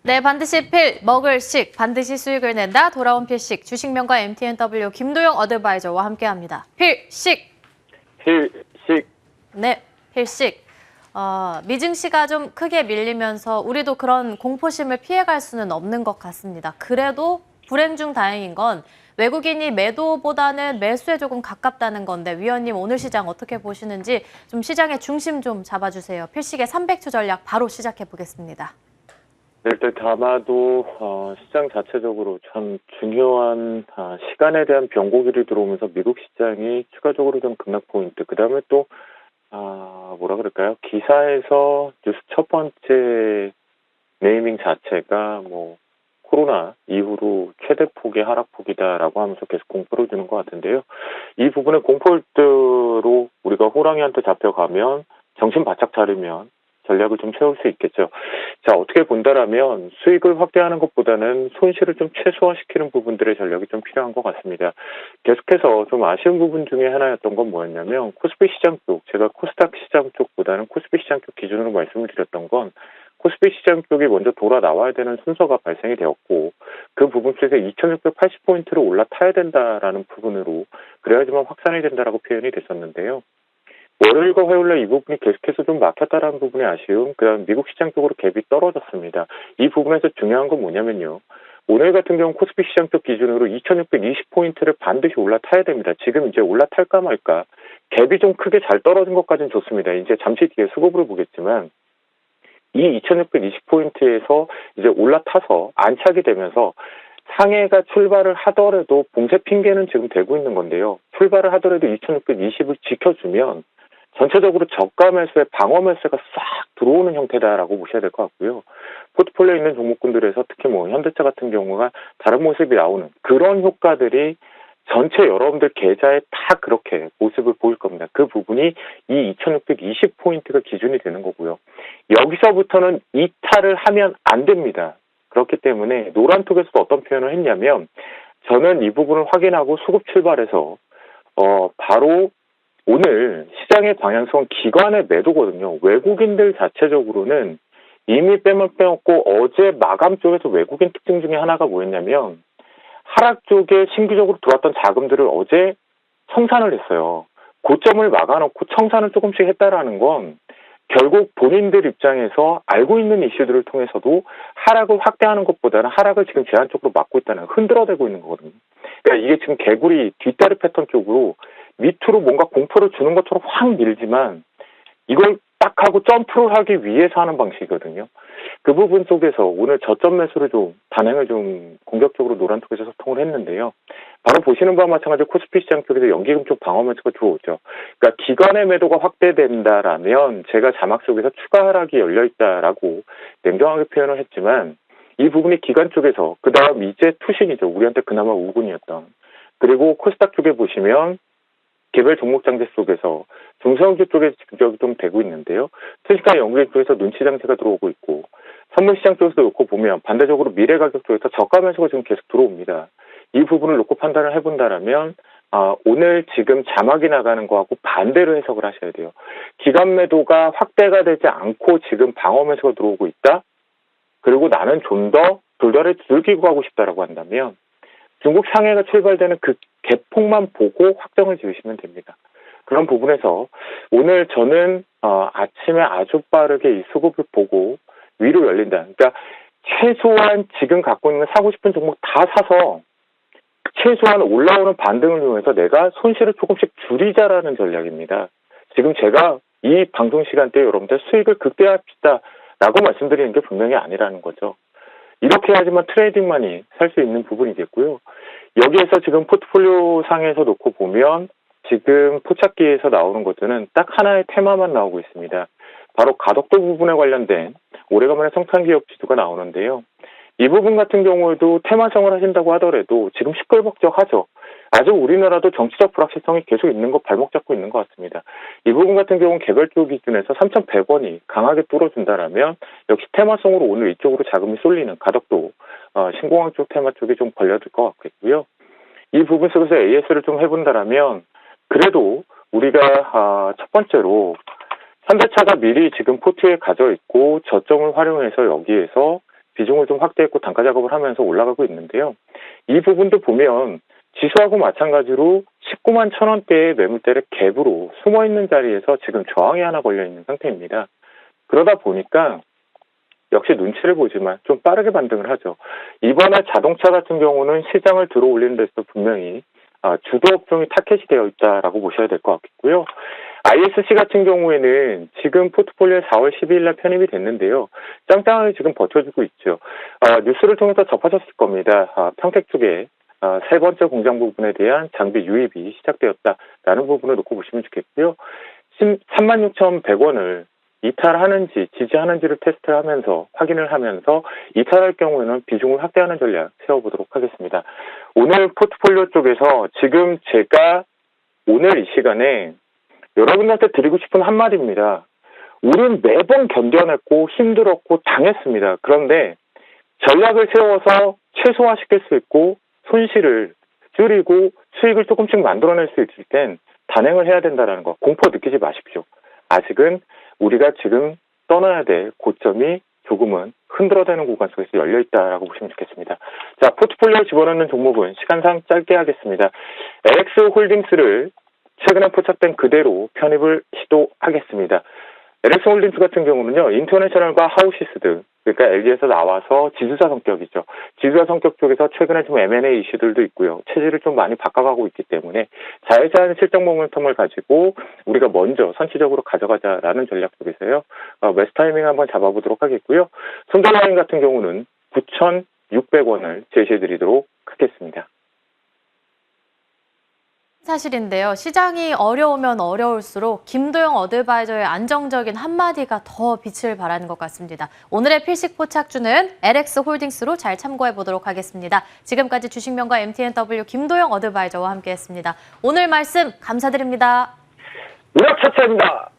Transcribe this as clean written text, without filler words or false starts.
네, 반드시 먹을 식, 반드시 수익을 낸다. 돌아온 필식, 주식명가 MTNW 김도영 어드바이저와 함께합니다. 필식! 필식. 네, 필식. 미증시가 좀 크게 밀리면서 우리도 그런 공포심을 피해갈 수는 없는 것 같습니다. 그래도 불행 중 다행인 건 외국인이 매도보다는 매수에 조금 가깝다는 건데 위원님 오늘 시장 어떻게 보시는지 좀 시장의 중심 좀 잡아주세요. 필식의 300초 전략 바로 시작해 보겠습니다. 네, 일단 아마도 시장 자체적으로 참 중요한 시간에 대한 변곡일이 들어오면서 미국 시장이 추가적으로 좀 급락 포인트, 그 다음에 또 뭐라 그럴까요? 기사에서 뉴스 첫 번째 네이밍 자체가 뭐 코로나 이후로 최대폭의 하락폭이다라고 하면서 계속 공포를 주는 것 같은데요. 이 부분의 공포일대로 우리가 호랑이한테 잡혀가면 정신 바짝 차리면 전략을 좀 세울 수 있겠죠. 자, 어떻게 본다라면 수익을 확대하는 것보다는 손실을 좀 최소화시키는 부분들의 전략이 좀 필요한 것 같습니다. 계속해서 좀 아쉬운 부분 중에 하나였던 건 뭐였냐면 코스피 시장 쪽, 제가 코스닥 시장 쪽보다는 코스피 시장 쪽 기준으로 말씀을 드렸던 건 코스피 시장 쪽이 먼저 돌아 나와야 되는 순서가 발생이 되었고 그 부분 쪽에서 2680포인트를 올라타야 된다라는 부분으로 그래야지만 확산이 된다라고 표현이 됐었는데요. 월요일과 화요일날 이 부분이 계속해서 좀 막혔다라는 부분이 아쉬움, 그다음 미국 시장 쪽으로 갭이 떨어졌습니다. 이 부분에서 중요한 건 뭐냐면요. 오늘 같은 경우 코스피 시장 쪽 기준으로 2620포인트를 반드시 올라타야 됩니다. 지금 이제 올라탈까 말까. 갭이 좀 크게 잘 떨어진 것까지는 좋습니다. 이제 잠시 뒤에 수급으로 보겠지만 이 2620포인트에서 이제 올라타서 안착이 되면서 상해가 출발을 하더라도 봉쇄 핑계는 지금 되고 있는 건데요. 출발을 하더라도 2620을 지켜주면 전체적으로 저가 매수에 방어 매수가 싹 들어오는 형태다라고 보셔야 될 것 같고요. 포트폴리오에 있는 종목군들에서 특히 뭐 현대차 같은 경우가 다른 모습이 나오는 그런 효과들이 전체 여러분들 계좌에 다 그렇게 모습을 보일 겁니다. 그 부분이 이 2620포인트가 기준이 되는 거고요. 여기서부터는 이탈을 하면 안 됩니다. 그렇기 때문에 노란톡에서도 어떤 표현을 했냐면 저는 이 부분을 확인하고 수급 출발해서 바로 오늘 시장의 방향성은 기관의 매도거든요. 외국인들 자체적으로는 이미 빼면 빼먹고 어제 마감 쪽에서 외국인 특징 중에 하나가 뭐였냐면 하락 쪽에 신규적으로 들어왔던 자금들을 어제 청산을 했어요. 고점을 막아놓고 청산을 조금씩 했다라는 건 결국 본인들 입장에서 알고 있는 이슈들을 통해서도 하락을 확대하는 것보다는 하락을 지금 제한적으로 막고 있다는 흔들어대고 있는 거거든요. 그러니까 이게 지금 개구리 뒷다리 패턴 쪽으로 밑으로 뭔가 공포를 주는 것처럼 확 밀지만 이걸 딱 하고 점프를 하기 위해서 하는 방식이거든요. 그 부분 속에서 오늘 저점 매수를 좀 단행을 좀 공격적으로 노란톡에서 소통을 했는데요. 바로 보시는 바와 마찬가지로 코스피 시장 쪽에서 연기금 쪽 방어 매수가 들어오죠. 그러니까 기관의 매도가 확대된다라면 제가 자막 속에서 추가 하락이 열려 있다라고 냉정하게 표현을 했지만 이 부분이 기관 쪽에서 그 다음 이제 투신이죠. 우리한테 그나마 우군이었던. 그리고 코스닥 쪽에 보시면 개별 종목 장세 속에서 중소형주 쪽에 집중이 좀 되고 있는데요. 투시가 연구인 쪽에서 눈치 장세가 들어오고 있고 선물시장 쪽에서 놓고 보면 반대적으로 미래 가격 쪽에서 저가 매수가 지금 계속 들어옵니다. 이 부분을 놓고 판단을 해본다라면 오늘 지금 자막이 나가는 거하고 반대로 해석을 하셔야 돼요. 기관 매도가 확대가 되지 않고 지금 방어 매수가 들어오고 있다. 그리고 나는 좀 더 돌다리를 두들기고 가고 싶다라고 한다면 중국 상해가 출발되는 그 개폭만 보고 확정을 지으시면 됩니다. 그런 부분에서 오늘 저는 아침에 아주 빠르게 이 수급을 보고 위로 열린다. 그러니까 최소한 지금 갖고 있는 사고 싶은 종목 다 사서 최소한 올라오는 반등을 이용해서 내가 손실을 조금씩 줄이자라는 전략입니다. 지금 제가 이 방송 시간대에 여러분들 수익을 극대화합시다라고 말씀드리는 게 분명히 아니라는 거죠. 이렇게 해야지만 트레이딩만이 살 수 있는 부분이겠고요. 여기에서 지금 포트폴리오 상에서 놓고 보면 지금 포착기에서 나오는 것들은 딱 하나의 테마만 나오고 있습니다. 바로 가덕도 부분에 관련된 오래간만에 성장기업 지수가 나오는데요. 이 부분 같은 경우에도 테마성을 하신다고 하더라도 지금 시끌벅적하죠. 아직 우리나라도 정치적 불확실성이 계속 있는 거 발목 잡고 있는 것 같습니다. 이 부분 같은 경우는 개별적 기준에서 3,100원이 강하게 뚫어준다라면 역시 테마성으로 오늘 이쪽으로 자금이 쏠리는 가덕도 신공항 쪽 테마 쪽이 좀 걸려들 것 같겠고요. 이 부분 속에서 AS를 좀 해본다라면 그래도 우리가 첫 번째로 현대차가 미리 지금 포트에 가져 있고 저점을 활용해서 여기에서 비중을 좀 확대했고 단가 작업을 하면서 올라가고 있는데요. 이 부분도 보면 지수하고 마찬가지로 19만 1,000원대의 매물대를 갭으로 숨어있는 자리에서 지금 저항이 하나 걸려있는 상태입니다. 그러다 보니까 역시 눈치를 보지만 좀 빠르게 반등을 하죠. 이번에 자동차 같은 경우는 시장을 들어올리는 데서 분명히 주도 업종이 타켓이 되어 있다라고 보셔야 될 것 같고요. ISC 같은 경우에는 지금 포트폴리오에 4월 12일 날 편입이 됐는데요. 짱짱하게 지금 버텨주고 있죠. 뉴스를 통해서 접하셨을 겁니다. 평택 쪽에 세 번째 공장 부분에 대한 장비 유입이 시작되었다라는 부분을 놓고 보시면 좋겠고요. 36,100원을 이탈하는지 지지하는지를 테스트를 하면서 확인을 하면서 이탈할 경우에는 비중을 확대하는 전략 세워보도록 하겠습니다. 오늘 포트폴리오 쪽에서 지금 제가 오늘 이 시간에 여러분들한테 드리고 싶은 한마디입니다. 우린 매번 견뎌냈고 힘들었고 당했습니다. 그런데 전략을 세워서 최소화시킬 수 있고 손실을 줄이고 수익을 조금씩 만들어낼 수 있을 땐 단행을 해야 된다는 거 공포 느끼지 마십시오. 아직은 우리가 지금 떠나야 될 고점이 조금은 흔들어대는 구간 속에서 열려있다라고 보시면 좋겠습니다. 자, 포트폴리오 집어넣는 종목은 시간상 짧게 하겠습니다. LX 홀딩스를 최근에 포착된 그대로 편입을 시도하겠습니다. LX 홀딩스 같은 경우는요, 인터내셔널과 하우시스 등, 그러니까 LG에서 나와서 지주사 성격이죠. 지주사 성격 쪽에서 최근에 좀 M&A 이슈들도 있고요. 체질을 좀 많이 바꿔가고 있기 때문에 자회사한 실적 모멘텀을 가지고 우리가 먼저 선취적으로 가져가자라는 전략 속에서요. 매수 타이밍 한번 잡아보도록 하겠고요. 손절라인 같은 경우는 9,600원을 제시해드리도록 하겠습니다. 사실인데요. 시장이 어려우면 어려울수록 김도영 어드바이저의 안정적인 한마디가 더 빛을 발하는 것 같습니다. 오늘의 필식 포착주는 LX 홀딩스로 잘 참고해 보도록 하겠습니다. 지금까지 주식명가 MTNW 김도영 어드바이저와 함께했습니다. 오늘 말씀 감사드립니다. 우락차차입니다.